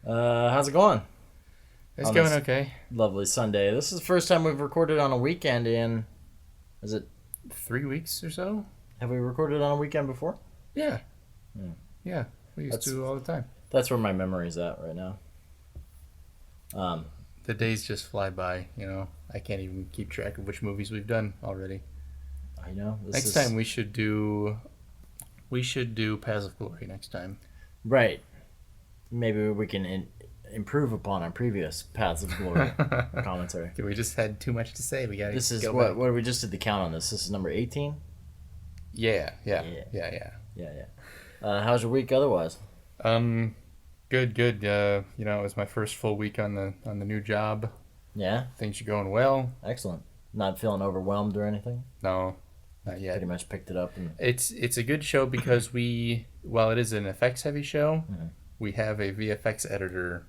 How's it going? It's On going this okay. lovely Sunday. This is the first time we've recorded on a weekend in. Is it? 3 weeks or so? Have we recorded on a weekend before? Yeah. Hmm. Yeah. We used That's to all the time. that's where my memory's at right now. Um, The days just fly by, you know. I can't even keep track of which movies we've done already. I know this Next is time we should do Paths of Glory next time. right. Maybe we can improve upon our previous Paths of Glory commentary. We just had too much to say. We gotta This is go what? back. What we just did the count on this. This is number 18. Yeah. Yeah, yeah. How's your week otherwise? Good. It was my first full week on the new job. Yeah, Things are going well. excellent. Not feeling overwhelmed or anything. No, not yet. Pretty much picked it up and It's a good show because while it is an effects heavy show, Mhm. we have a VFX editor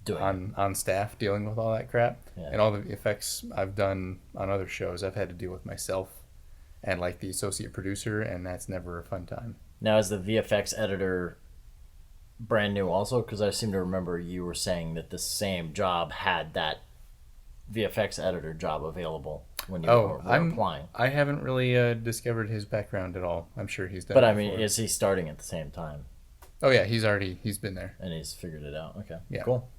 doing it. on staff dealing with all that crap. Yeah. And all the effects I've done on other shows, I've had to deal with myself and like the associate producer, and that's never a fun time. Now, is the VFX editor brand new also? Because I seem to remember you were saying that the same job had that VFX editor job available when you were applying. I haven't really discovered his background at all. I'm sure he's done. But it I mean, before. is he starting at the same time Oh yeah, he's been there. and he's figured it out? Okay, Yeah. cool.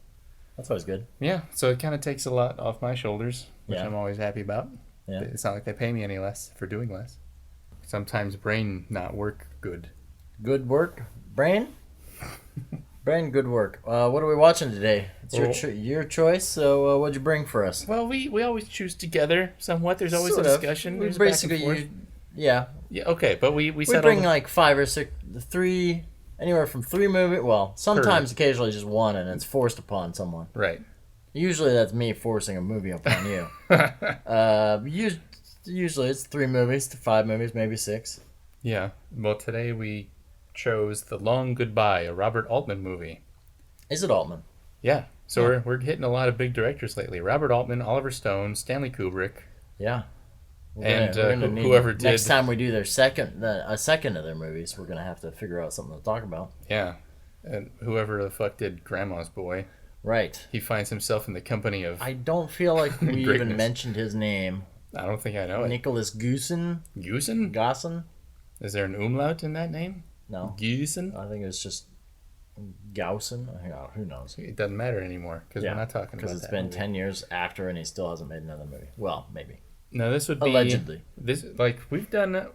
That's always good. Yeah, so it kind of takes a lot off my shoulders, which Yeah. I'm always happy about. Yeah. It's not like they pay me any less for doing less. Sometimes brain not work good. Good work, Brain. Brain, good work. What are we watching today? It's your choice. So, what'd you bring for us? Well, we always choose together somewhat. There's always Sort a of. discussion. We There's back and basically, forth. yeah, Yeah, okay, but we we settled. bring like 5 or 6, anywhere from 3 movies. Well, sometimes, occasionally, just one, and it's forced upon someone. Right. Usually, that's me forcing a movie upon you. Usually, it's 3 movies to 5 movies, maybe 6. Yeah. Well, today we chose The Long Goodbye, a Robert Altman movie. Is it Altman? Yeah. So Yeah. we're hitting a lot of big directors lately. Robert Altman, Oliver Stone, Stanley Kubrick. Yeah. And, We're gonna need- whoever did- next time we do a second of their movies, we're gonna have to figure out something to talk about. Yeah. And whoever the fuck did Grandma's Boy. Right. He finds himself in the company of... I don't feel like we even Greatness. mentioned his name. I don't think I know it. Nicholas Goosen? Gusen? Gossen? Is there an umlaut in that name? No. Gusen? I think it was just Gausen. Who knows? It doesn't matter anymore because we're not talking about because it's that been movie. 10 years after and he still hasn't made another movie. Well, maybe. No, this would be... Allegedly. We've done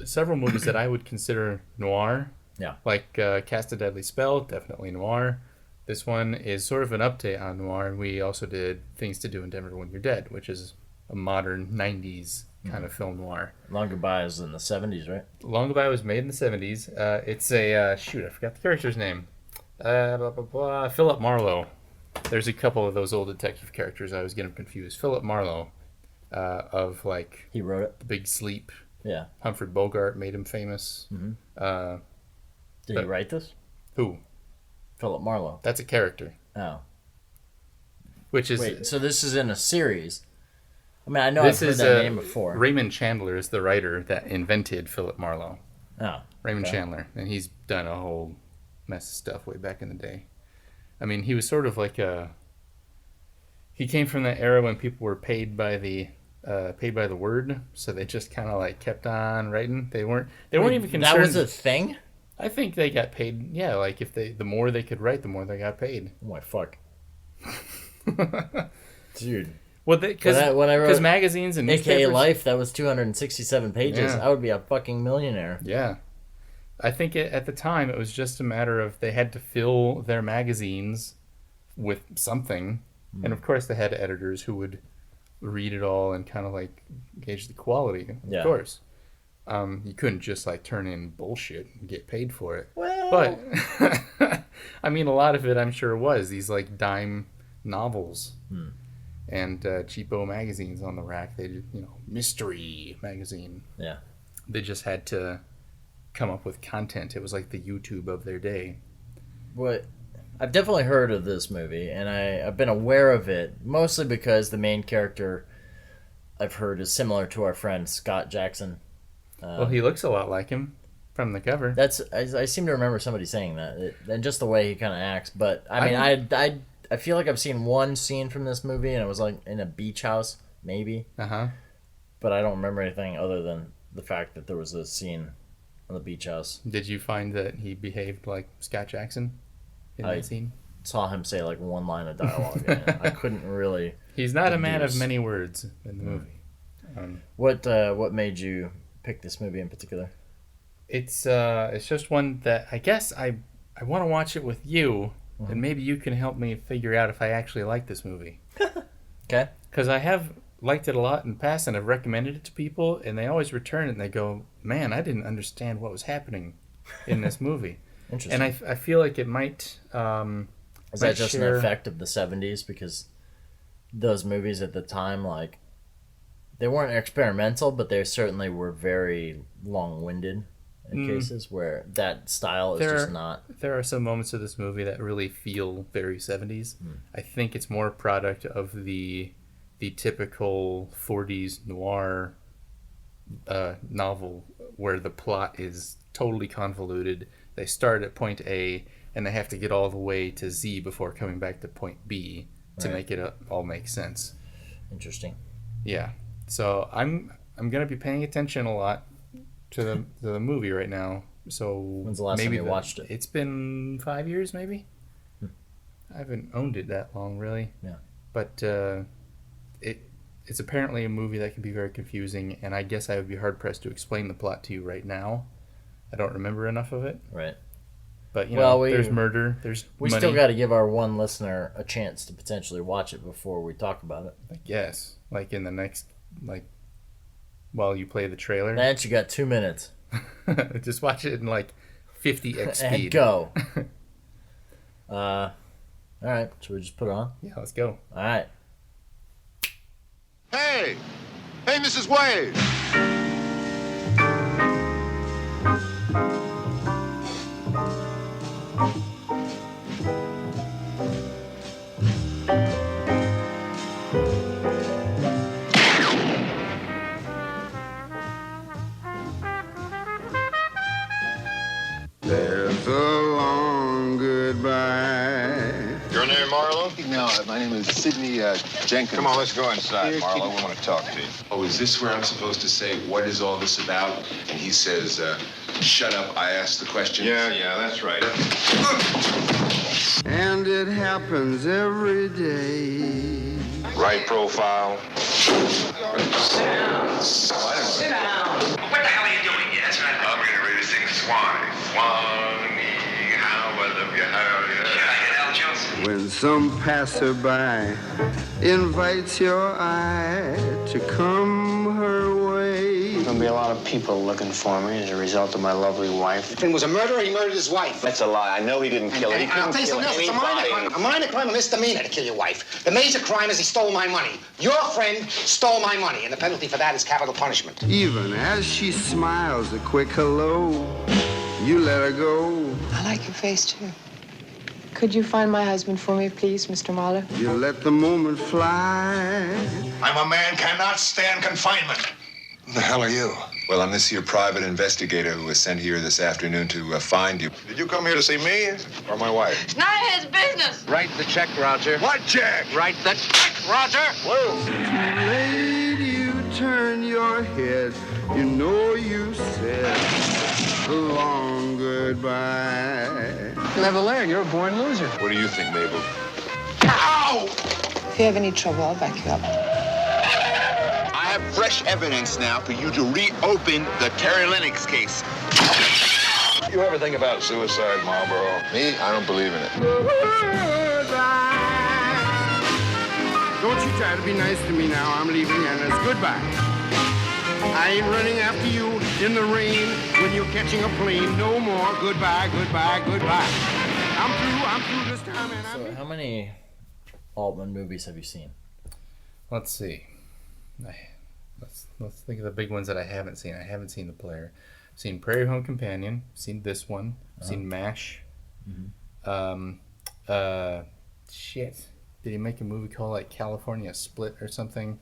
several movies that I would consider noir. Yeah. Like Cast a Deadly Spell, definitely noir. This one is sort of an update on noir, and we also did Things to Do in Denver When You're Dead, which is a modern 90s kind of film noir. Long Goodbye is in the 70s, right? Long Goodbye was made in the 70s. It's a... shoot, I forgot the character's name. Philip Marlowe. There's a couple of those old detective characters. I was getting confused. Philip Marlowe of, like, He wrote it. The Big Sleep. Yeah. Humphrey Bogart made him famous. Mm-hmm. Did he write this? Who? Philip Marlowe. That's a character. Oh. Which is... Wait, so this is in a series. I mean, I know This I've heard is that name before. Raymond Chandler is the writer that invented Philip Marlowe. Oh. Raymond Okay. Chandler. And he's done a whole mess of stuff way back in the day. I mean, he was sort of like a... He came from that era when people were paid by the word, so they just kind of like kept on writing. They weren't even concerned. That was a thing? I think they got paid. Yeah, like if the more they could write, the more they got paid. Oh my fuck. Dude. Well, when I because wrote magazines and AKA newspapers. Life, that was 267 pages. Yeah. I would be a fucking millionaire. Yeah. I think at the time it was just a matter of they had to fill their magazines with something. And of course they had editors who would read it all and kind of like gauge the quality, of Yeah. course. You couldn't just like turn in bullshit and get paid for it. Well, But, I mean, a lot of it I'm sure was these like dime novels and cheapo magazines on the rack. They did, mystery magazine. yeah. They just had to come up with content. It was like the YouTube of their day. What I've definitely heard of this movie, and I've been aware of it mostly because the main character I've heard is similar to our friend Scott Jackson. Well, he looks a lot like him from the cover. I seem to remember somebody saying that, and just the way he kind of acts. But I mean, I feel like I've seen one scene from this movie, and it was like in a beach house, maybe. But I don't remember anything other than the fact that there was a scene on the beach house. Did you find that he behaved like Scott Jackson in that scene? Saw him say like one line of dialogue. And I couldn't really. He's not a man of many words in the movie. What made you pick this movie in particular? It's just one that I guess I want to watch it with you, and maybe you can help me figure out if I actually like this movie. Okay. Because I have liked it a lot in the past, and I've recommended it to people, and they always return it and they go, "Man, I didn't understand what was happening in this movie." Interesting. And I feel like it might. Is that just an effect of the 70s? Because those movies at the time, like, they weren't experimental, but they certainly were very long-winded in cases where that style is just not. There are some moments of this movie that really feel very 70s. I think it's more a product of the typical 40s noir novel where the plot is totally convoluted. They start at point A and they have to get all the way to Z before coming back to point B to make it all make sense. Interesting. Yeah. So I'm going to be paying attention a lot to the movie right now. So when's the last time you watched it? It's been 5 years maybe. I haven't owned it that long really. Yeah. But it's apparently a movie that can be very confusing, and I guess I would be hard pressed to explain the plot to you right now. I don't remember enough of it. Right. But there's murder, there's money. Still got to give our one listener a chance to potentially watch it before we talk about it. I guess, like in the next, while you play the trailer. Lance, you got 2 minutes. Just watch it in 50x speed. And go. All right, should we just put it on? Yeah, let's go. All right. Hey, Mrs. Wade. There's a long goodbye. Your name, Marlo? No, my name is Sidney Jenkins. Come on, let's go inside, Marlo. We want to talk to you. Oh, is this where I'm supposed to say, what is all this about? And he says, shut up, I asked the question. Yeah, that's right. And it happens every day. Right profile. Sit down. Sit down. What the hell are you doing here? That's right. I'm getting ready to sing Swanee. Swanee, how I love you, how you love you. Al Jolson. When some passerby invites your eye to come her way. There'll be a lot of people looking for me as a result of my lovely wife. Finn was a murderer, he murdered his wife. That's a lie. I know he didn't kill her. He I'll couldn't tell you kill something else. anybody. It's a minor crime, a misdemeanor to kill your wife. The major crime is he stole my money. Your friend stole my money, and the penalty for that is capital punishment. Even as she smiles a quick hello, you let her go. I like your face, too. Could you find my husband for me, please, Mr. Mahler? You let the moment fly. I'm a man cannot stand confinement. Who the hell are you? Well, I'm this here private investigator who was sent here this afternoon to find you. Did you come here to see me or my wife? It's not his business. Write the check, Roger. What check? Write the check, Roger. Whoa. Lady, you turn your head. You know you said a long goodbye. You'll never learn. You're a born loser. What do you think, Mabel? Ow! If you have any trouble, I'll back you up. I have fresh evidence now for you to reopen the Terry Lennox case. You ever think about suicide, Marlboro? Me? I don't believe in it. Goodbye. Don't you try to be nice to me now. I'm leaving, and it's goodbye. I ain't running after you in the rain when you're catching a plane. No more. Goodbye, goodbye, goodbye. I'm through this time. And So, how many Altman movies have you seen? Let's see. Let's think of the big ones that I haven't seen. I haven't seen The Player. I've seen Prairie Home Companion. I've seen this one. I've seen MASH. Shit. Did he make a movie called California Split or something?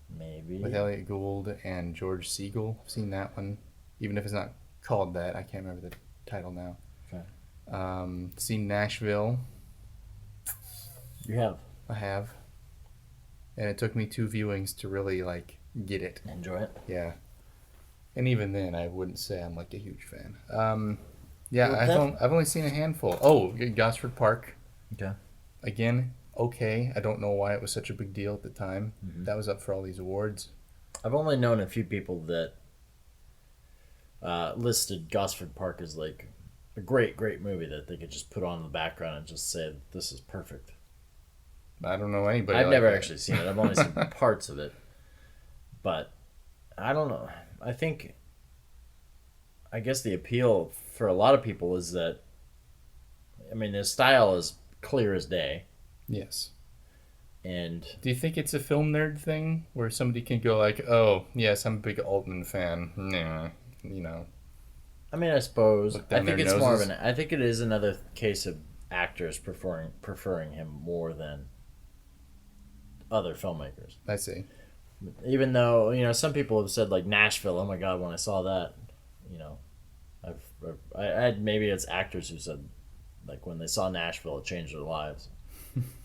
Maybe. With Elliott Gould and George Siegel. I've seen that one. Even if it's not called that. I can't remember the title now. Okay. Seen Nashville. You have. I have. And it took me 2 viewings to really, like, get it. Enjoy it? Yeah. And even then, I wouldn't say I'm, like, a huge fan. I've only seen a handful. Oh, Gosford Park. Okay. Again, okay. I don't know why it was such a big deal at the time. Mm-hmm. That was up for all these awards. I've only known a few people that listed Gosford Park as, like, a great, great movie that they could just put on in the background and just say, this is perfect. I don't know anybody. I've never actually seen it. I've only seen parts of it. But I don't know. I guess the appeal for a lot of people is that, I mean, his style is clear as day. Yes. And do you think it's a film nerd thing where somebody can go like, oh, yes, I'm a big Altman fan. Nah, you know. I mean, I suppose. I think it's noses. more of I think it is another case of actors preferring him more than other filmmakers. I see. Even though, you know, some people have said, like, Nashville, oh my God, when I saw that, you know, I had, maybe it's actors who said, like, when they saw Nashville, it changed their lives.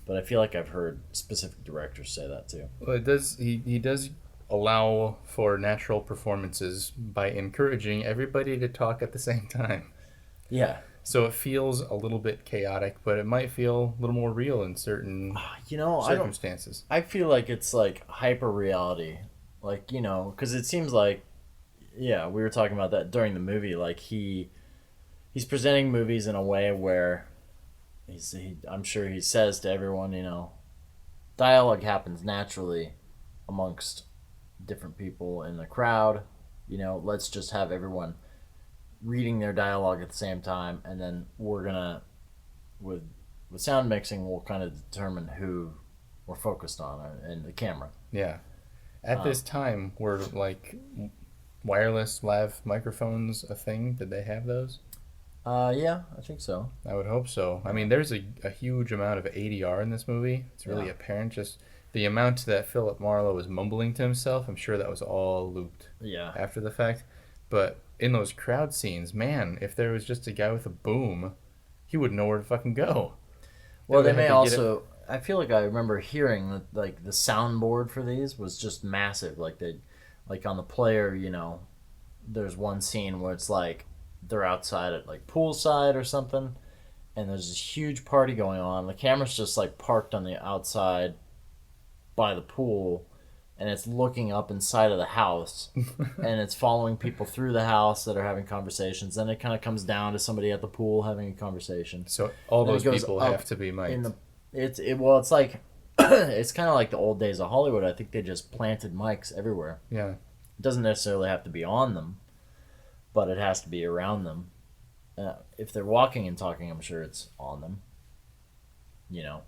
But I feel like I've heard specific directors say that too. Well, it does. He does allow for natural performances by encouraging everybody to talk at the same time. Yeah. So it feels a little bit chaotic, but it might feel a little more real in certain circumstances. I feel like it's like hyper reality, like, you know, because it seems like, yeah, we were talking about that during the movie. Like he's presenting movies in a way where I'm sure he says to everyone, you know, dialogue happens naturally amongst different people in the crowd. You know, let's just have everyone reading their dialogue at the same time, and then we're gonna, with sound mixing, we'll kind of determine who we're focused on and the camera. Yeah. At this time, were like wireless lav microphones a thing? Did they have those? Yeah, I think so. I would hope so. I mean, there's a huge amount of ADR in this movie. It's really apparent. Just the amount that Philip Marlowe was mumbling to himself, I'm sure that was all looped after the fact. But in those crowd scenes, man, if there was just a guy with a boom, he wouldn't know where to fucking go. Well, they may also... I feel like I remember hearing that, like, the soundboard for these was just massive. Like, on the player, you know, there's one scene where it's like they're outside at, like, poolside or something, and there's this huge party going on. The camera's just, like, parked on the outside by the pool, and it's looking up inside of the house, and it's following people through the house that are having conversations. Then it kind of comes down to somebody at the pool having a conversation. So all those people have to be mic'd. It's like it's kind of like the old days of Hollywood. I think they just planted mics everywhere. Yeah, it doesn't necessarily have to be on them, but it has to be around them. If they're walking and talking, I'm sure it's on them. You know,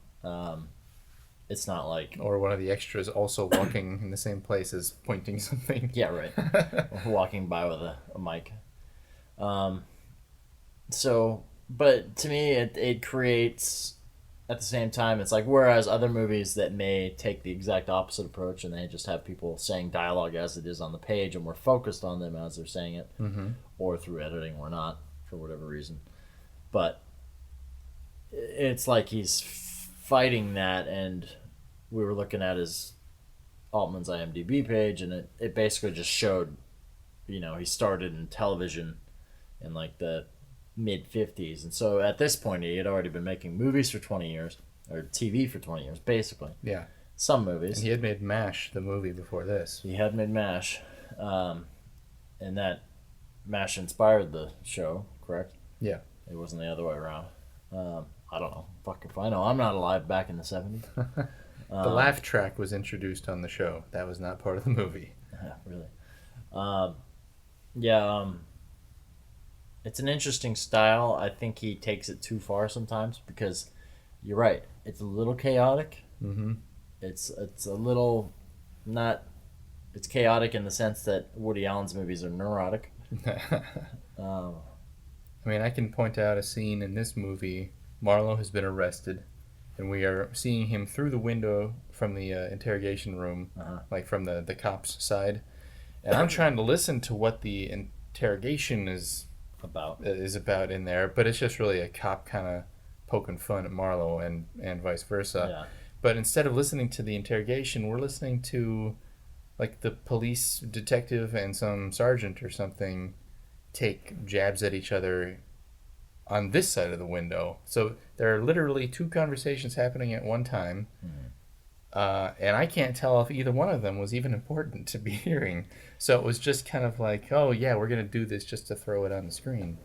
it's not like... Or one of the extras also walking in the same place as pointing something. Yeah, right. Walking by with a mic. So, but to me, it creates... At the same time, it's like, whereas other movies that may take the exact opposite approach and they just have people saying dialogue as it is on the page and we're focused on them as they're saying it, or through editing or not, for whatever reason. But it's like he's fighting that, and we were looking at his Altman's IMDb page, and it basically just showed, you know, he started in television in like the mid-50s, and so at this point he had already been making movies for 20 years, or TV for 20 years, basically. Yeah. Some movies. And he had made MASH, the movie, before this. He had made MASH, and that MASH inspired the show, correct? Yeah. It wasn't the other way around. I don't know. Fuck if I know. I'm not alive back in the 70s. The laugh track was introduced on the show. That was not part of the movie. Really? It's an interesting style. I think he takes it too far sometimes because you're right. It's a little chaotic. Mm-hmm. It's a little not. It's chaotic in the sense that Woody Allen's movies are neurotic. I mean, I can point out a scene in this movie. Marlowe has been arrested, and we are seeing him through the window from the interrogation room, like from the cop's side. And I'm trying to listen to what the interrogation is about in there, but it's just really a cop kind of poking fun at Marlowe and vice versa. Yeah. But instead of listening to the interrogation, we're listening to like the police detective and some sergeant or something take jabs at each other on this side of the window. So there are literally two conversations happening at one time. And I can't tell if either one of them was even important to be hearing. So it was just kind of like, oh yeah, we're going to do this just to throw it on the screen.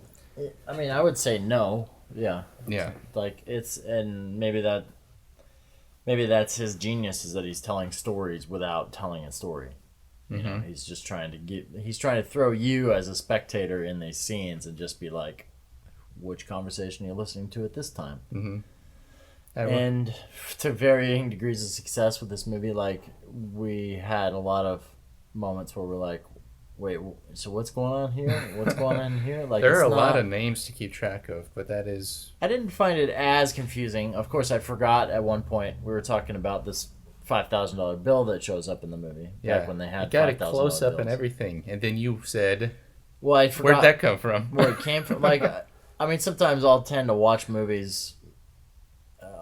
I mean, I would say no. Yeah. Yeah. Like and maybe that's his genius, is that he's telling stories without telling a story. You know, he's just trying to throw you as a spectator in these scenes and just be like, which conversation are you listening to at this time? Mm-hmm. And to varying degrees of success with this movie, like, we had a lot of moments where we're like, wait, so what's going on here? What's going on here? Like, there are a lot of names to keep track of, but that is... I didn't find it as confusing. Of course, I forgot at one point we were talking about this $5,000 bill that shows up in the movie. Yeah, back when they had you got a $5,000 close up bills. and everything, and then you said, well, I forgot where'd that come from? Where it came from. Like, I mean, sometimes I'll tend to watch movies,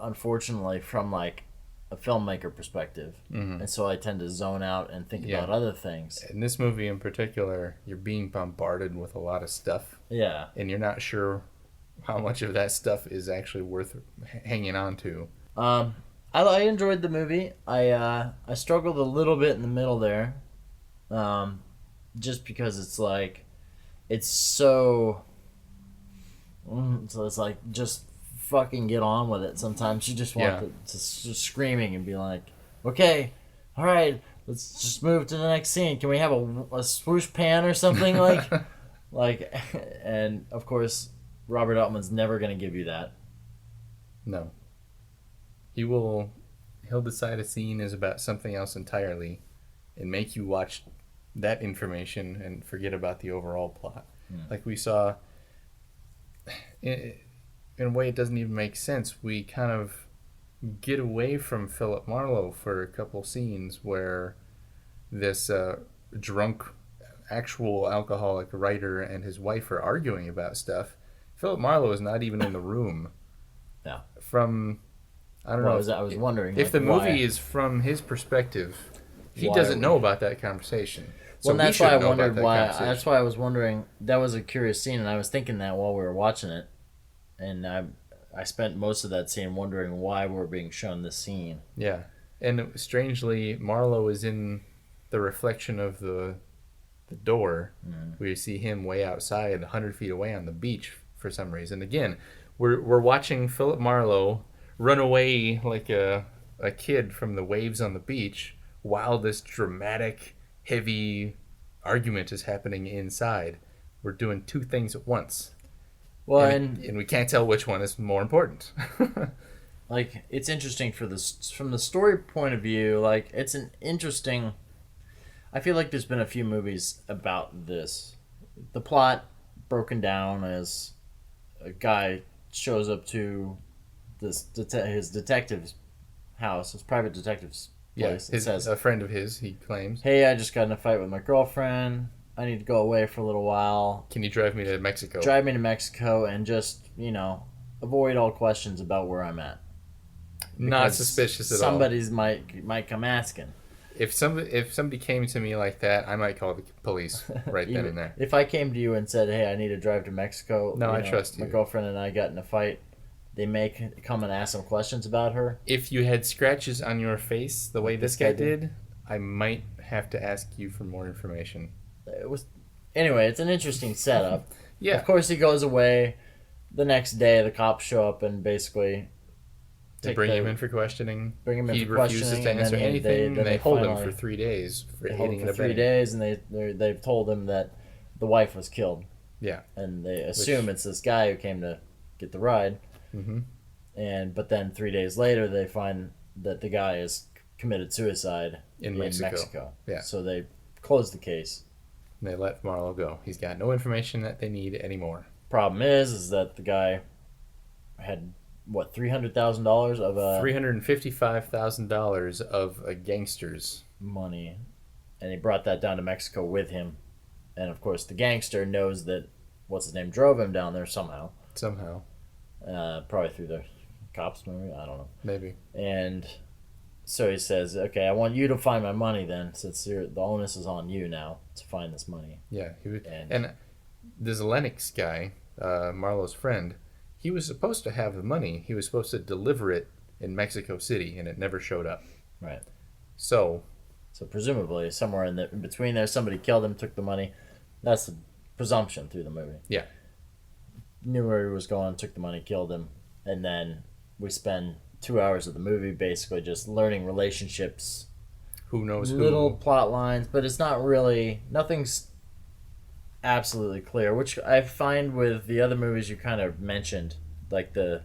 unfortunately, from like a filmmaker perspective, and so I tend to zone out and think about other things. In this movie in particular, you're being bombarded with a lot of stuff. Yeah. And you're not sure how much of that stuff is actually worth hanging on to. I enjoyed the movie. I struggled a little bit in the middle there, just because it's like, it's so it's like, just fucking get on with it. Sometimes you just want to just screaming and be like, okay, all right, let's just move to the next scene. Can we have a swoosh pan or something? like, and of course, Robert Altman's never going to give you that. No. He'll decide a scene is about something else entirely and make you watch that information and forget about the overall plot. Like we saw, in a way it doesn't even make sense. We kind of get away from Philip Marlowe for a couple scenes where this drunk, actual alcoholic writer and his wife are arguing about stuff. Philip Marlowe is not even in the room. Yeah. I don't know. I was wondering if the why. movie is from his perspective, he doesn't know about that conversation. So well, that's why I wondered why. That's why I was wondering. That was a curious scene, and I was thinking that while we were watching it, and I spent most of that scene wondering why we're being shown this scene. Yeah, and strangely, Marlowe is in the reflection of the door. We see him way outside, 100 feet away on the beach for some reason. Again, we're watching Philip Marlowe run away like a kid from the waves on the beach while this dramatic, heavy argument is happening inside. We're doing two things at once. Well, and we can't tell which one is more important. Like, it's interesting from the story point of view. Like, it's an interesting. I feel like there's been a few movies about this. The plot broken down as a guy shows up to his detective's house, his private detective's place. Yeah, says, a friend of his, he claims. Hey, I just got in a fight with my girlfriend. I need to go away for a little while. Can you drive me to Mexico? Drive me to Mexico and just, avoid all questions about where I'm at. Not suspicious at all. Somebody's might come asking. If somebody came to me like that, I might call the police right then and there. If I came to you and said, "Hey, I need to drive to Mexico," I trust you. My girlfriend and I got in a fight. They may come and ask some questions about her. If you had scratches on your face the way this guy did, I might have to ask you for more information. Anyway, it's an interesting setup. Yeah. Of course, he goes away. The next day, the cops show up and basically they bring him in for questioning. He refuses to answer anything. They hold him for 3 days for hitting and abetting. 3 days, and they've told him that the wife was killed. Yeah. And they assume it's this guy who came to get the ride. Mm-hmm. But then 3 days later, they find that the guy has committed suicide in Mexico. Yeah. So they close the case. And they let Marlowe go. He's got no information that they need anymore. Problem is that the guy had $300,000 of $355,000 of a gangster's money, and he brought that down to Mexico with him. And of course, the gangster knows that what's his name drove him down there somehow. Probably through the cops, maybe. I don't know. Maybe. And so he says, "Okay, I want you to find my money then, since the onus is on you now to find this money." Yeah, and this Lennox guy, Marlowe's friend, he was supposed to have the money. He was supposed to deliver it in Mexico City, and it never showed up. Right. So presumably somewhere in between there, somebody killed him, took the money. That's the presumption through the movie. Yeah. Knew where he was going, took the money, killed him, and then we spend 2 hours of the movie basically just learning relationships. Who knows little who? plot lines, but it's not really... Nothing's absolutely clear, which I find with the other movies you kind of mentioned, like the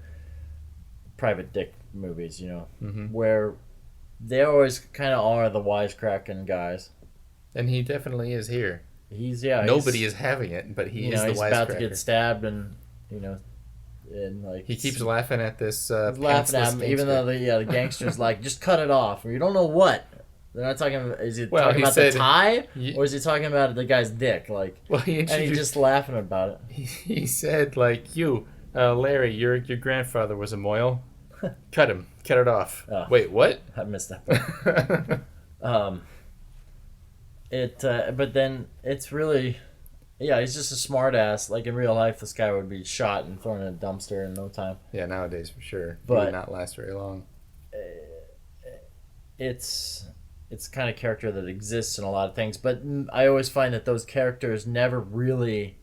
Private Dick movies, where they always kind of are the wisecracking guys. And he definitely is here. Nobody is having it, but he is the wisecracker. He's about to get stabbed, and and like he keeps laughing at this. Laughing at him, gangster. even though the gangster's like, just cut it off. Or you don't know what. They're not talking. Is he talking about the tie, or is he talking about the guy's dick? Like, and he's just laughing about it. He said, like, Larry, your grandfather was a mohel. Cut it off. Oh, wait, what? I missed that part. But then it's really, he's just a smart ass. Like in real life, this guy would be shot and thrown in a dumpster in no time. Yeah, nowadays for sure. But he would not last very long. It's the kind of character that exists in a lot of things, but I always find that those characters never really.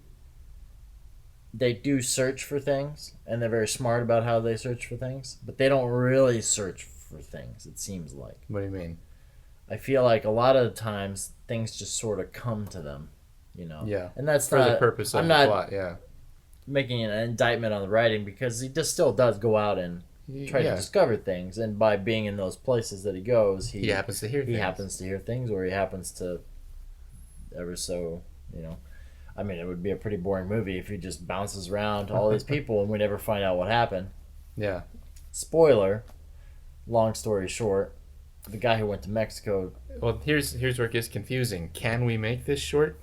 They do search for things, and they're very smart about how they search for things, but they don't really search for things, it seems like. What do you mean? I feel like a lot of the times things just sort of come to them, Yeah. And that's for the purpose of the plot, yeah. Making an indictment on the writing, because he just still does go out and try to discover things, and by being in those places that he goes, he happens to hear things. He happens to hear things, or he happens to ever so, I mean, it would be a pretty boring movie if he just bounces around to all these people and we never find out what happened. Yeah. Spoiler, long story short, the guy who went to Mexico... Well, here's where it gets confusing. Can we make this short?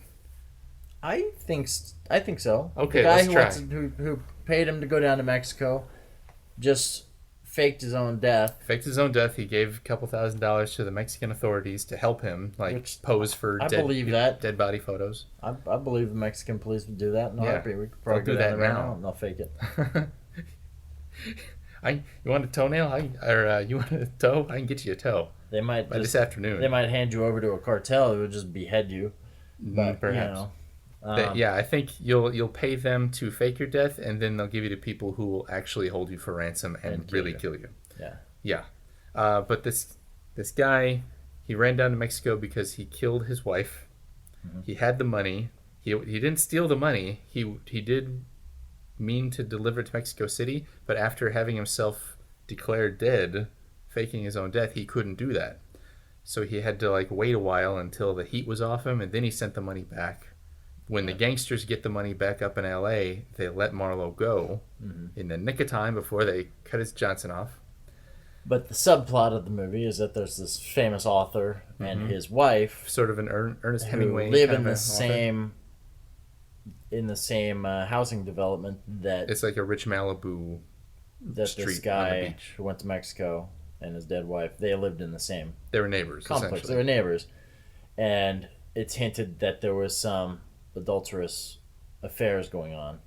I think so. Okay, the guy let's who try. Who paid him to go down to Mexico just faked his own death. He gave a couple $1,000s to the Mexican authorities to help him, pose for dead body photos. I believe the Mexican police would do that. We could probably do that now. And they'll fake it. You want a toenail? You want a toe? I can get you a toe. They might this afternoon. They might hand you over to a cartel who would just behead you. But, perhaps. I think you'll pay them to fake your death, and then they'll give you to people who will actually hold you for ransom and really kill you. Yeah. But this guy, he ran down to Mexico because he killed his wife. Mm-hmm. He had the money. He didn't steal the money. He did mean to deliver it to Mexico City, but after having himself declared dead, faking his own death, he couldn't do that. So he had to wait a while until the heat was off him, and then he sent the money back. When the gangsters get the money back up in L.A., they let Marlowe go in the nick of time before they cut his Johnson off. But the subplot of the movie is that there's this famous author and his wife, sort of an Ernest Hemingway, who live in the same housing development that it's like a rich Malibu that street this guy who went to Mexico and his dead wife, they lived in the same. They were neighbors. Complex. They were neighbors, and it's hinted that there was some adulterous affairs going on,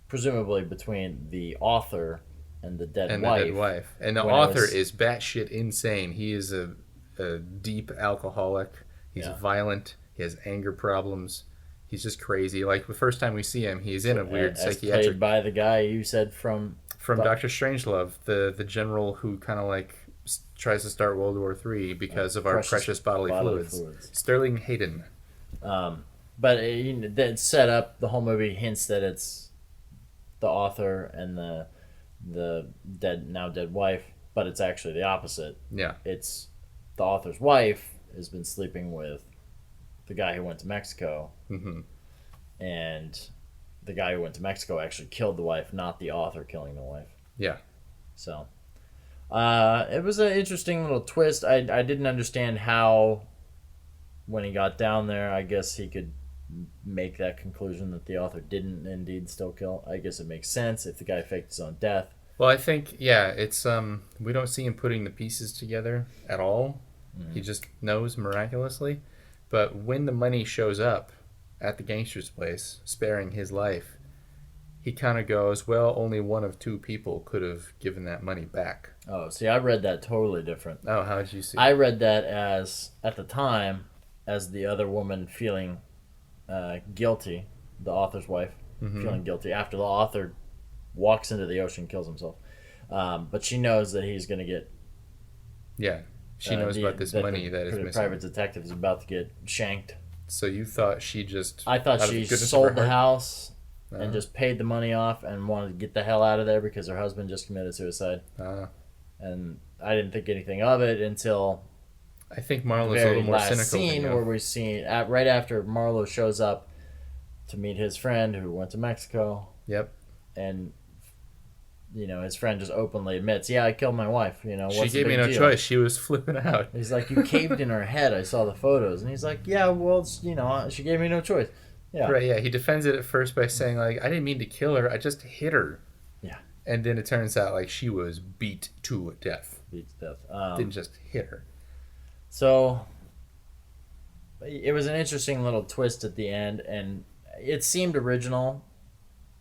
presumably between the author and the dead wife. And the author is batshit insane. He is a deep alcoholic. He's violent. He has anger problems. He's just crazy. Like the first time we see him, he's in a weird psychiatric. Played by the guy you said from Dr. Strangelove, the general who kind of tries to start World War III because of our precious bodily fluids. Sterling Hayden. But it's set up. The whole movie hints that it's the author and the now dead wife, but it's actually the opposite. Yeah, it's the author's wife has been sleeping with the guy who went to Mexico, and the guy who went to Mexico actually killed the wife, not the author killing the wife. Yeah. So, it was an interesting little twist. I didn't understand how, when he got down there, I guess he could make that conclusion that the author didn't indeed still kill. I guess it makes sense if the guy faked his own death. Well, I think, yeah, it's we don't see him putting the pieces together at all. Mm-hmm. He just knows miraculously. But when the money shows up at the gangster's place, sparing his life, he kind of goes, well, only one of two people could have given that money back. Oh, see, I read that totally different. Oh, how did you see it? I read that as, at the time, as the other woman feeling guilty, the author's wife, feeling guilty after the author walks into the ocean and kills himself. But she knows that he's going to get... Yeah, she knows about this money that is missing. The private detective is about to get shanked. So you thought she just... I thought she sold the house and just paid the money off and wanted to get the hell out of there because her husband just committed suicide. And I didn't think anything of it until... I think Marlowe's a little more cynical. Scene where we see right after Marlowe shows up to meet his friend who went to Mexico. Yep. And his friend just openly admits, "Yeah, I killed my wife." She gave me no choice. She was flipping out. He's like, "You caved in her head. I saw the photos." And he's like, "Yeah, well, she gave me no choice." Yeah. Right. Yeah. He defends it at first by saying, like, "I didn't mean to kill her. I just hit her." Yeah. And then it turns out like she was beat to death. Beat to death. Didn't just hit her. So it was an interesting little twist at the end, and it seemed original,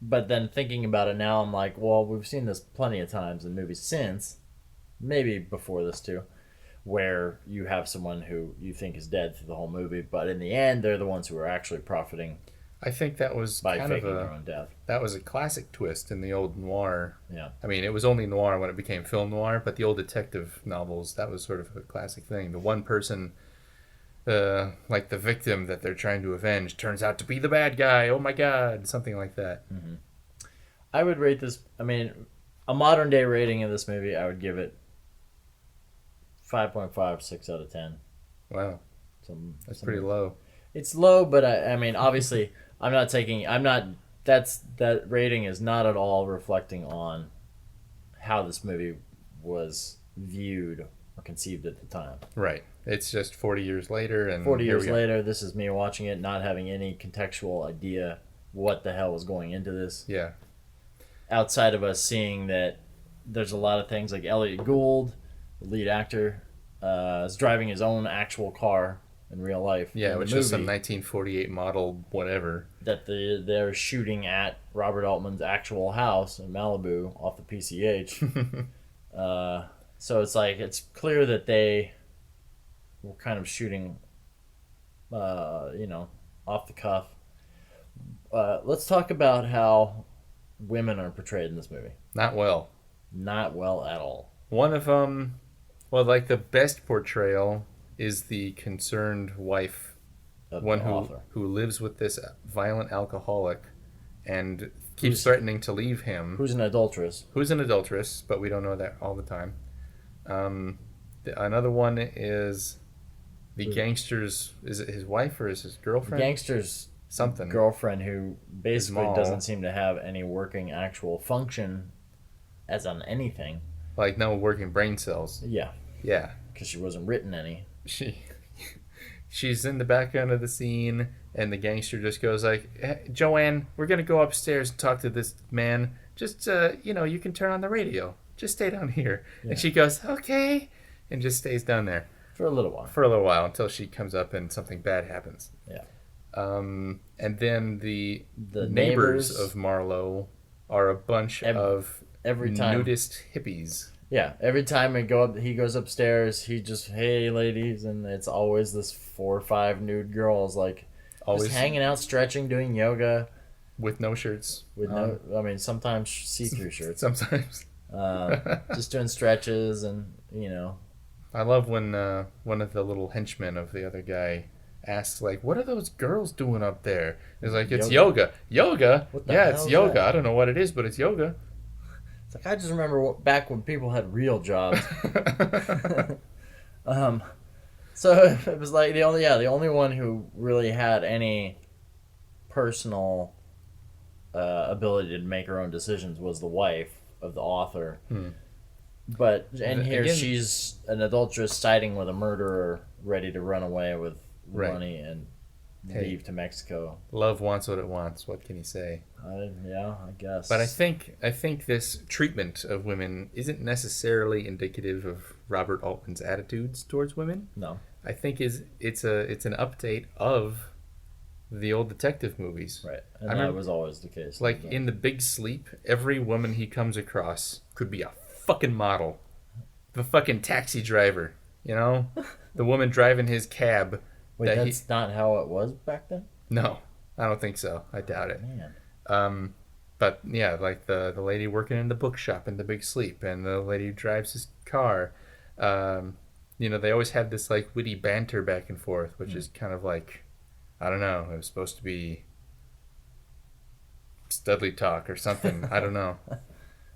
but then thinking about it now, I'm like, well, we've seen this plenty of times in movies since, maybe before this too, where you have someone who you think is dead through the whole movie, but in the end, they're the ones who are actually profiting. I think that was by faking their own death. That was a classic twist in the old noir. Yeah. I mean, it was only noir when it became film noir, but the old detective novels, that was sort of a classic thing. The one person, like the victim that they're trying to avenge, turns out to be the bad guy. Oh my God, something like that. Mm-hmm. I would rate this. I mean, a modern day rating of this movie, I would give it 5.5, 6 out of 10. Wow, that's pretty low. It's low, but I mean, obviously. That rating is not at all reflecting on how this movie was viewed or conceived at the time. Right. It's just 40 years later. And 40 years later, this is me watching it, not having any contextual idea what the hell was going into this. Yeah. Outside of us seeing that there's a lot of things like Elliott Gould, the lead actor, is driving his own actual car in real life. Yeah, which is some 1948 model whatever. That they're shooting at Robert Altman's actual house in Malibu off the PCH. So it's like, it's clear that they were kind of shooting, off the cuff. Let's talk about how women are portrayed in this movie. Not well. Not well at all. One of them, like the best portrayal is the concerned wife, one who lives with this violent alcoholic and keeps threatening to leave him. Who's an adulteress. But we don't know that all the time. Another one is the gangster's, is it his wife or is his girlfriend? The gangster's something girlfriend who basically doesn't seem to have any working actual function as on anything. Like no working brain cells. Yeah. Yeah. Because she wasn't written any. She's in the background of the scene, and the gangster just goes like, hey, Joanne, we're going to go upstairs and talk to this man. Just, you can turn on the radio. Just stay down here. Yeah. And she goes, okay, and just stays down there. For a little while until she comes up and something bad happens. Yeah. And then the neighbors of Marlowe are a bunch of nudist hippies. Yeah, every time he goes upstairs, he just, hey ladies, and it's always this 4 or 5 nude girls, like always just hanging out, stretching, doing yoga, with no shirts. Sometimes see-through shirts. Sometimes. Just doing stretches, and I love when one of the little henchmen of the other guy asks, like, what are those girls doing up there? It's like, it's yoga. Yoga? Yeah, it's yoga. I don't know what it is, but it's yoga. Like, I just remember back when people had real jobs. So it was like the only one who really had any personal ability to make her own decisions was the wife of the author. But here she's an adulteress siding with a murderer, ready to run away with money, and leave to Mexico. Love wants what it wants. What can you say? Yeah, I guess. But I think this treatment of women isn't necessarily indicative of Robert Altman's attitudes towards women. No. I think it's an update of the old detective movies. Right. And that was always the case. Like in The Big Sleep, every woman he comes across could be a fucking model. The fucking taxi driver, you know? The woman driving his cab. Wait, that's not how it was back then? No, I don't think so. I doubt it. Man. But yeah, like the lady working in the bookshop in The Big Sleep, and the lady who drives his car. You know, they always had this like witty banter back and forth, which is kind of like, I don't know, it was supposed to be Studley talk or something. I don't know.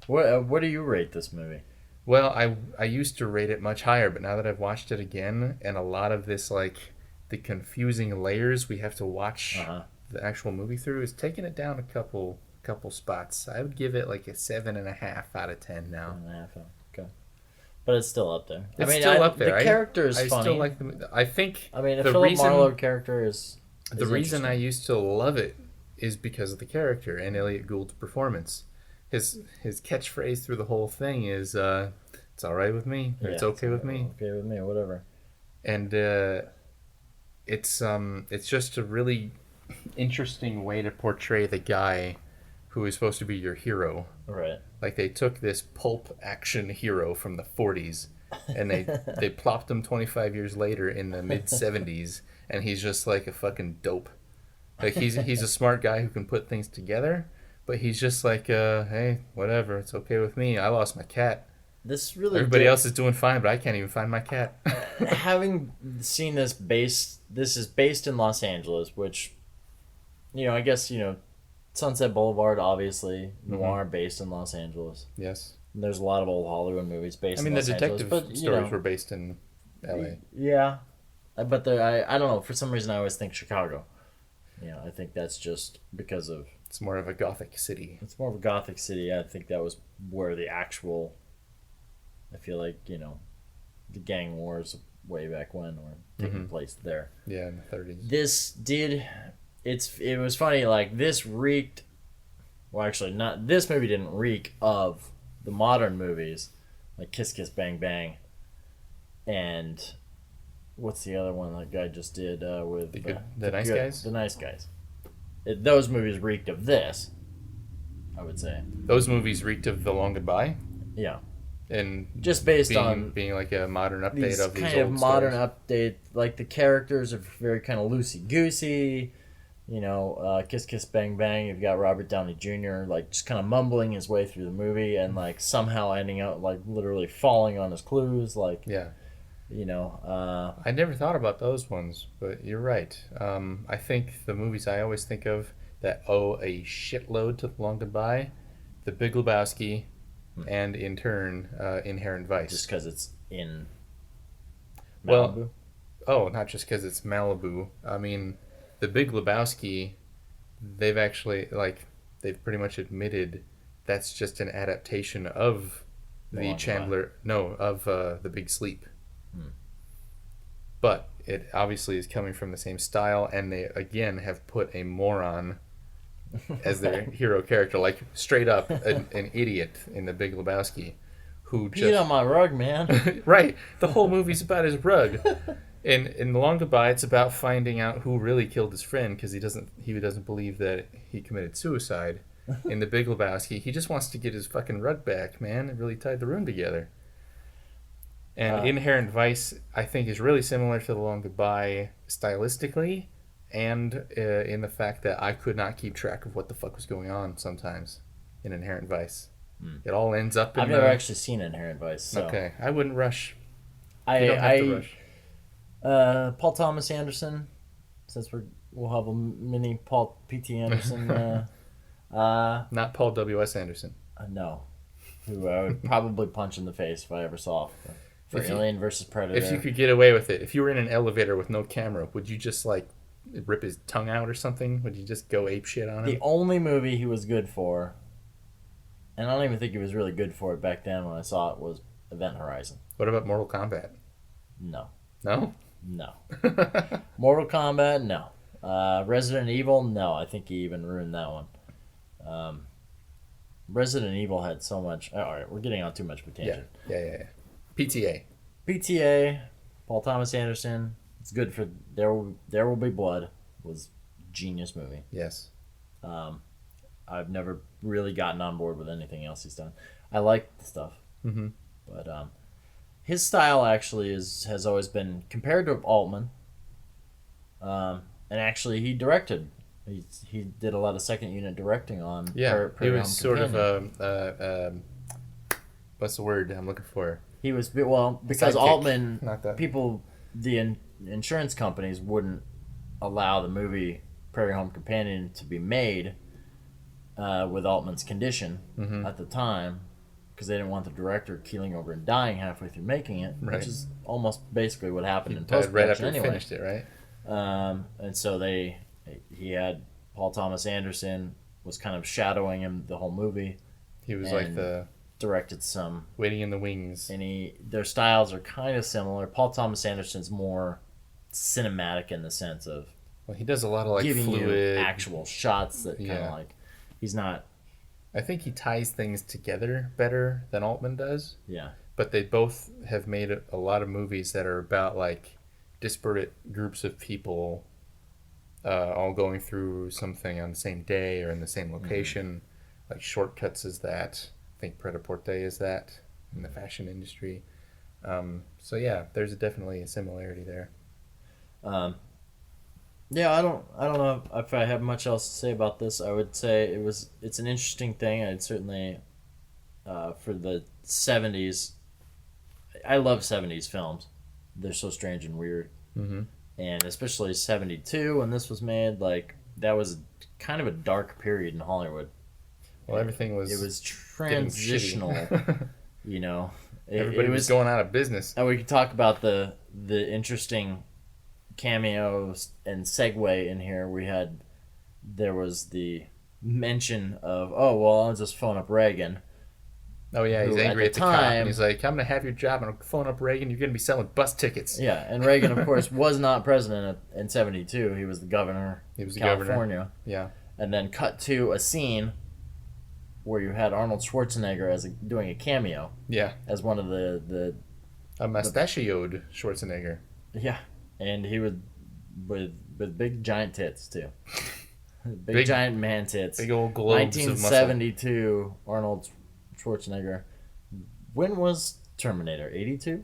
What do you rate this movie? Well, I used to rate it much higher, but now that I've watched it again, and a lot of this like the confusing layers we have to watch the actual movie through is taking it down a couple spots. I would give it like a 7.5 out of 10 now. 7.5. Okay, but it's still up there. It's still up there. The character is funny. I still like I think. I mean, the Philip Marlowe character is the reason I used to love it is because of the character and Elliott Gould's performance. His catchphrase through the whole thing is "It's all right with me," or "It's okay with me." Okay with me, whatever. And it's just a really interesting way to portray the guy who is supposed to be your hero. Right. Like they took this pulp action hero from the 40s and they plopped him 25 years later in the mid 70s, and he's just like a fucking dope. Like he's a smart guy who can put things together, but he's just like hey, whatever, it's okay with me. I lost my cat. Everybody else is doing fine, but I can't even find my cat. Having seen this is based in Los Angeles, which, you know, I guess, you know, Sunset Boulevard, obviously, noir, based in Los Angeles. Yes. And there's a lot of old Hollywood movies based in Los Angeles. I mean, the detective stories were based in LA. Yeah. But I don't know, for some reason I always think Chicago. You know, I think that's just because of... It's more of a gothic city. It's more of a gothic city. I think that was where the actual... I feel like, you know, the gang wars way back when were taking place there. Yeah, in the 30s. It was funny, like, this reeked... Well, actually, this movie didn't reek of the modern movies, like Kiss Kiss Bang Bang, and what's the other one that guy just did with... The Nice Guys? The Nice Guys. Those movies reeked of this, I would say. Those movies reeked of The Long Goodbye? Yeah. And just based on being like a modern update of these kind of old modern stories. update, like the characters are very kind of loosey goosey. You know, Kiss Kiss Bang Bang. You've got Robert Downey Jr. like just kind of mumbling his way through the movie and like somehow ending up like literally falling on his clues. Like, yeah, you know. I never thought about those ones, but you're right. I think the movies I always think of that owe a shitload to The Long Goodbye, The Big Lebowski. And in turn, Inherent Vice. Just because it's in Malibu? Not just because it's Malibu. I mean, The Big Lebowski, they've pretty much admitted that's just an adaptation of The Big Sleep. But it obviously is coming from the same style, and they, again, have put a moron as their hero character, like straight up an idiot in The Big Lebowski, who peed on my rug, man. Right, the whole movie's about his rug. In The Long Goodbye, it's about finding out who really killed his friend because he doesn't believe that he committed suicide. In The Big Lebowski, he just wants to get his fucking rug back, man. It really tied the room together. And Inherent Vice, I think, is really similar to The Long Goodbye stylistically. And in the fact that I could not keep track of what the fuck was going on sometimes in Inherent Vice. It all ends up in... I've never actually seen Inherent Vice, so... Okay, I wouldn't rush. You don't have to rush. Paul Thomas Anderson, since we'll have a mini Paul P.T. Anderson. Not Paul W.S. Anderson. No. Who I would probably punch in the face if I ever saw for Alien versus Predator. If you could get away with it, if you were in an elevator with no camera, would you just like... rip his tongue out or something? Would you just go ape shit on him? The only movie he was good for, and I don't even think he was really good for it back then when I saw it, was Event Horizon. What about Mortal Kombat? No. No? No. Mortal Kombat, no. Resident Evil, no, I think he even ruined that one. Resident Evil had so much. All right, we're getting on too much of a tangent. Yeah. PTA, Paul Thomas Anderson. It's good for There Will Be Blood. Was genius movie. Yes. I've never really gotten on board with anything else he's done. I like the stuff, but his style actually has always been compared to Altman. And actually, he directed. He did a lot of second unit directing on. Yeah, he was sort of what's the word I'm looking for? He was because Altman people the insurance companies wouldn't allow the movie Prairie Home Companion to be made with Altman's condition at the time because they didn't want the director keeling over and dying halfway through making it, which is almost basically what happened in post-production right after anyway. He finished it, right? And so he had Paul Thomas Anderson was kind of shadowing him the whole movie. He was like the directed some waiting in the wings. And their styles are kind of similar. Paul Thomas Anderson's more cinematic in the sense of he does a lot of like giving fluid you actual shots that kind of like he's not. I think he ties things together better than Altman does. Yeah, but they both have made a lot of movies that are about like disparate groups of people all going through something on the same day or in the same location. Like Shortcuts is that. I think Pret-a-Porter is that in the fashion industry. So yeah, there's definitely a similarity there. Yeah, I don't know if I have much else to say about this. I would say it's an interesting thing. I'd certainly for the 70s. I love 70s films. They're so strange and weird. And especially 72 when this was made, like that was kind of a dark period in Hollywood. Well, everything was. It was transitional, you know. Everybody was going out of business. And we could talk about the interesting cameos and segue in here. There was the mention of, I'll just phone up Reagan. Oh yeah, he's angry at the cop. And he's like, I'm gonna have your job and I'll phone up Reagan. You're gonna be selling bus tickets. Yeah, and Reagan, of course, was not president in 72. He was the governor. He was of the California. Governor. Yeah. And then cut to a scene where you had Arnold Schwarzenegger doing a cameo. Yeah. As one of the a mustachioed Schwarzenegger. Yeah, and he was with big giant tits too. big giant man tits. Big old globes 1972 Arnold Schwarzenegger. When was Terminator? 82?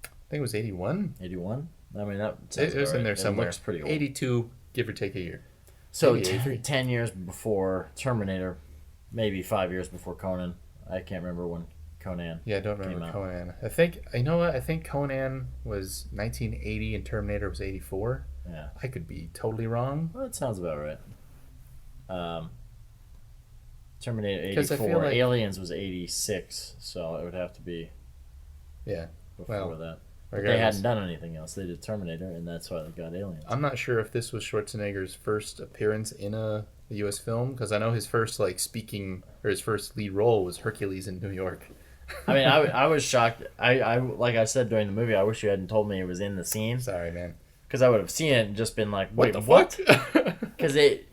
I think it was 81. 81? I mean, that it was in there somewhere. It looks pretty old. 82, give or take a year. So 10 years before Terminator, maybe 5 years before Conan. I can't remember when Conan. Yeah, I don't remember Conan. I think, you know what? I think Conan was 1980 and Terminator was 84. Yeah. I could be totally wrong. Well, that sounds about right. Terminator 84. I feel like Aliens was 86, so it would have to be before that. But they hadn't done anything else. They did Terminator, and that's why they got Aliens. I'm not sure if this was Schwarzenegger's first appearance in a U.S. film, because I know his first speaking or his first lead role was Hercules in New York. I mean, I was shocked. I like I said during the movie, I wish you hadn't told me it was in the scene. Sorry, man. Because I would have seen it and just been like, "Wait, what?" Because it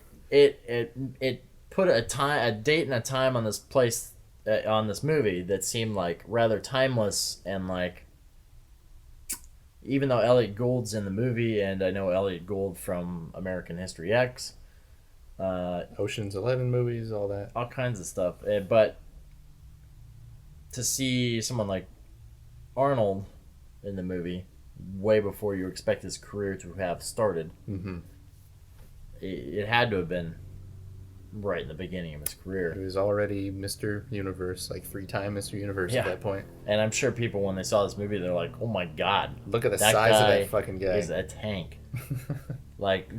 put a date and a time on this place on this movie that seemed like rather timeless, and like even though Elliott Gould's in the movie, and I know Elliott Gould from American History X, Ocean's 11 movies, all that, all kinds of stuff, but to see someone like Arnold in the movie way before you expect his career to have started, it had to have been right in the beginning of his career. He was already Mr. Universe, like 3-time Mr. Universe at that point. And I'm sure people, when they saw this movie, they're like, "Oh my god, look at the size of that fucking guy! He's a tank." Like,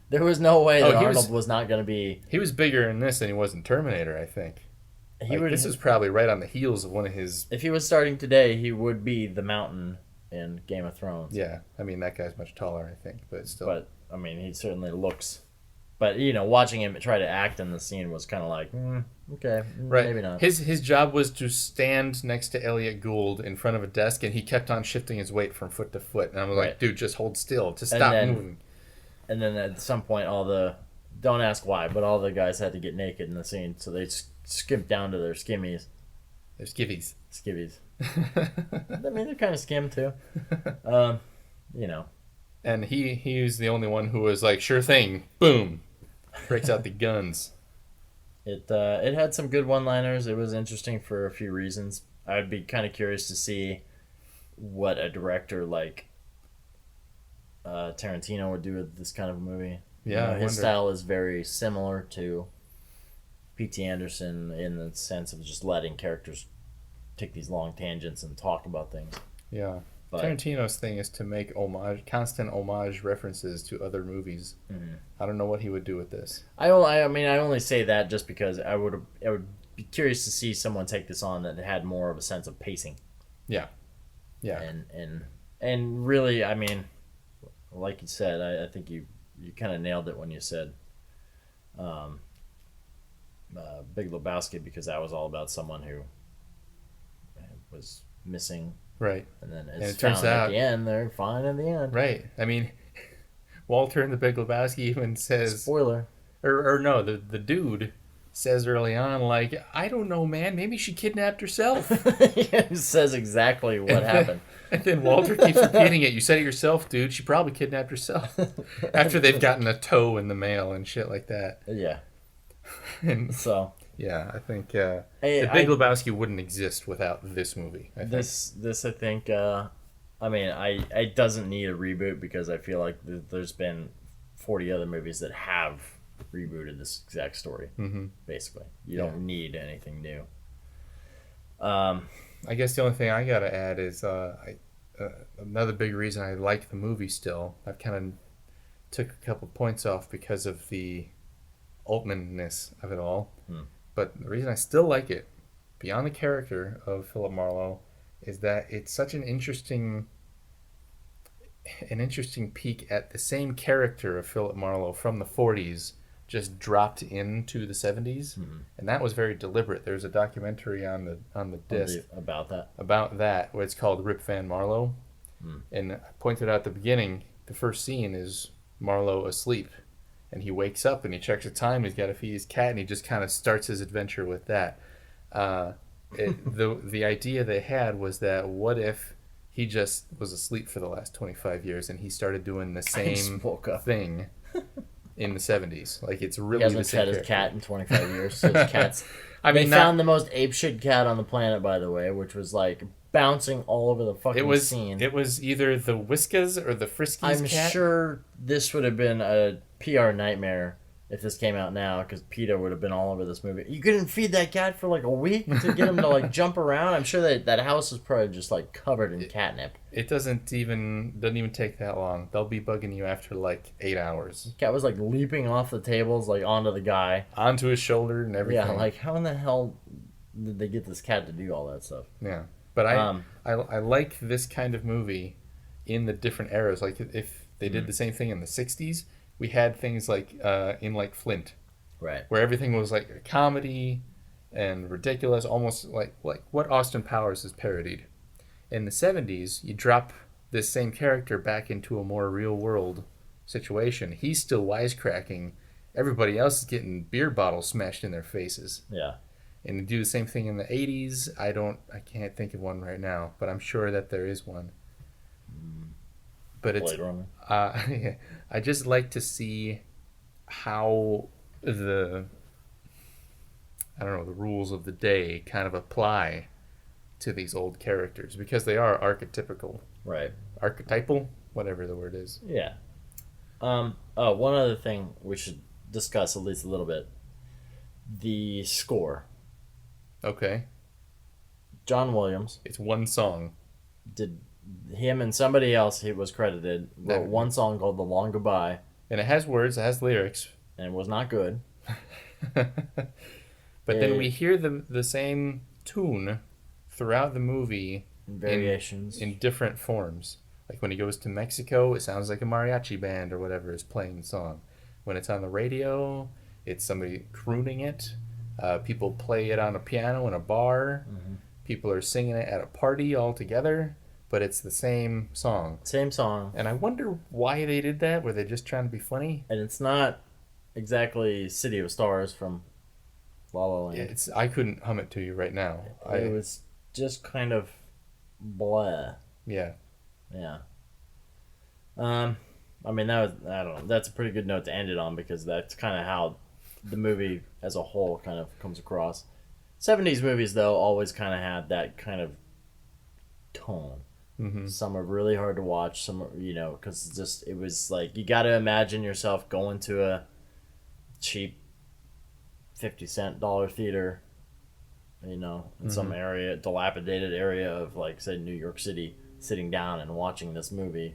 there was no way that Arnold was not going to be. He was bigger in this than he was in Terminator, I think. This is probably right on the heels of one of his. If he was starting today, he would be the Mountain in Game of Thrones. Yeah, I mean that guy's much taller, I think, but still. But I mean, he certainly looks. But watching him try to act in the scene was kind of like, okay, right. Maybe not. His job was to stand next to Elliott Gould in front of a desk, and he kept on shifting his weight from foot to foot. And I'm like, dude, just hold still, just stop moving. And then at some point, don't ask why, but all the guys had to get naked in the scene, so they skimped down to their skimmies. Their skivvies. Skivvies. I mean, they're kind of skim too. You know. And he was the only one who was like, sure thing, boom, breaks out the guns. It had some good one-liners. It was interesting for a few reasons. I'd be kind of curious to see what a director like Tarantino would do with this kind of a movie. Yeah, his style is very similar to P.T. Anderson in the sense of just letting characters take these long tangents and talk about things. Yeah. But Tarantino's thing is to make constant homage references to other movies. Mm-hmm. I don't know what he would do with this. I mean, I only say that just because I would be curious to see someone take this on that had more of a sense of pacing. Yeah. Yeah. And really, I mean, like you said, I think you kind of nailed it when you said Big Lebowski, because that was all about someone who was missing. Right. And then it turns out at the end, they're fine in the end. Right. I mean, Walter in the Big Lebowski even says... Spoiler. Or no, the dude says early on, like, I don't know, man, maybe she kidnapped herself. Yeah, he says exactly what happened. And then Walter keeps repeating it. You said it yourself, dude. She probably kidnapped herself. After they've gotten a toe in the mail and shit like that. Yeah. And so... Yeah, I think the Big Lebowski wouldn't exist without this movie. I think. This I think, I mean, it doesn't need a reboot, because I feel like there's been 40 other movies that have rebooted this exact story. Mm-hmm. Basically, you don't need anything new. I guess the only thing I gotta add is another big reason I like the movie still. I've kind of took a couple points off because of the Altman-ness of it all. But the reason I still like it, beyond the character of Philip Marlowe, is that it's such an interesting peek at the same character of Philip Marlowe from the 40s, just dropped into the 70s, and that was very deliberate. There's a documentary on the disc about that, where it's called Rip Van Marlowe, and I pointed out at the beginning, the first scene is Marlowe asleep. And he wakes up and he checks the time. He's got to feed his cat, and he just kind of starts his adventure with that. The idea they had was that what if he just was asleep for the last 25 years and he started doing the same thing in the 70s? Like, it's really he hasn't fed his cat in 25 years. So his cat's. They found the most apeshit cat on the planet, by the way, which was like bouncing all over the fucking scene. It was either the Whiskas or the Friskies cat. I'm sure this would have been a PR nightmare if this came out now, because PETA would have been all over this movie. You couldn't feed that cat for like a week to get him to like jump around. I'm sure that house is probably just like covered in catnip. It doesn't even take that long. They'll be bugging you after like 8 hours. The cat was like leaping off the tables, like onto the guy, onto his shoulder and everything. Yeah, like how in the hell did they get this cat to do all that stuff? Yeah, but I like this kind of movie in the different eras. Like if they did the same thing in the 60s. We had things like in like Flint, right, where everything was like a comedy and ridiculous, almost like what Austin Powers has parodied. In the 70s, you drop this same character back into a more real world situation. He's still wisecracking. Everybody else is getting beer bottles smashed in their faces. Yeah. And you do the same thing in the 80s. I can't think of one right now, but I'm sure that there is one. But it's I just like to see how the rules of the day kind of apply to these old characters, because they are archetypical, right? Archetypal, whatever the word is. Yeah. One other thing we should discuss at least a little bit: the score. Okay. John Williams. It's one song. Did him and somebody else he was credited wrote one song called "The Long Goodbye," and it has words, it has lyrics, and it was not good. But then we hear the same tune throughout the movie in variations in different forms. Like when he goes to Mexico, it sounds like a mariachi band or whatever is playing the song. When it's on the radio, it's somebody crooning it. People play it on a piano in a bar. Mm-hmm. People are singing it at a party all together. but it's the same song. Same song. And I wonder why they did that. Were they just trying to be funny? And it's not exactly City of Stars from La La Land. Yeah, I couldn't hum it to you right now. It was just kind of blah. Yeah. Yeah. I mean, I don't know. That's a pretty good note to end it on because that's kind of how the movie as a whole kind of comes across. 70s movies, though, always kind of had that kind of tone. Mm-hmm. Some are really hard to watch. Some, because it was like you got to imagine yourself going to a cheap 50-cent theater, in some area, dilapidated area of, like, say, New York City, sitting down and watching this movie.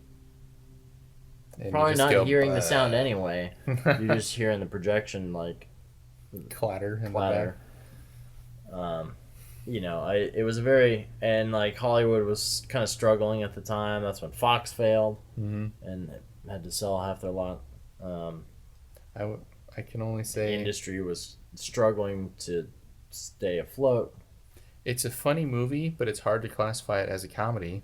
And probably not hearing the sound anyway. You're just hearing the projection, like, clatter. It was and like Hollywood was kind of struggling at the time. That's when Fox failed and had to sell half their lot. I can only say the industry was struggling to stay afloat. It's a funny movie, but it's hard to classify it as a comedy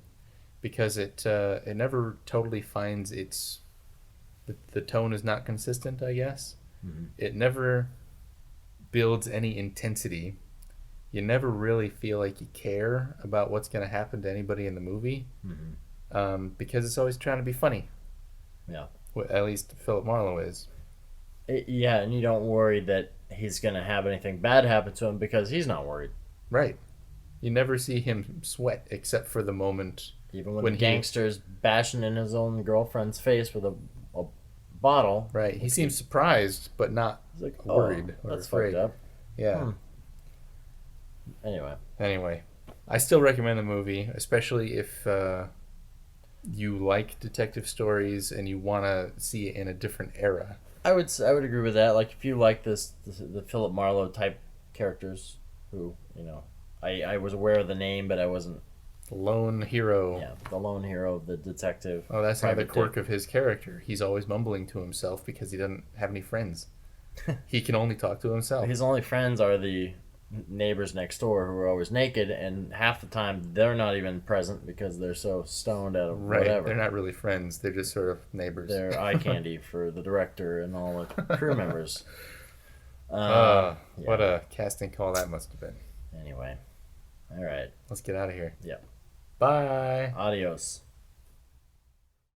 because it never totally finds the tone is not consistent, I guess. Mm-hmm. It never builds any intensity. You never really feel like you care about what's going to happen to anybody in the movie because it's always trying to be funny. Yeah. Well, at least Philip Marlowe is. And you don't worry that he's going to have anything bad happen to him because he's not worried. Right. You never see him sweat except for the moment. Even when the gangster's bashing in his own girlfriend's face with a bottle. Right. He seems surprised, but not worried or that's afraid. Fucked up. Yeah. Anyway, I still recommend the movie, especially if you like detective stories and you want to see it in a different era. I would agree with that. Like, if you like the Philip Marlowe type characters, who I was aware of the name, but I wasn't. The lone hero. Yeah, the lone hero, the detective. Oh, that's another quirk of his character. He's always mumbling to himself because he doesn't have any friends. He can only talk to himself. His only friends are the neighbors next door who are always naked, and half the time they're not even present because they're so stoned out of whatever. They're not really friends. They're just sort of neighbors. They're eye candy for the director and all the crew members. What a casting call that must have been. Anyway. All right. Let's get out of here. Yep. Bye. Adios.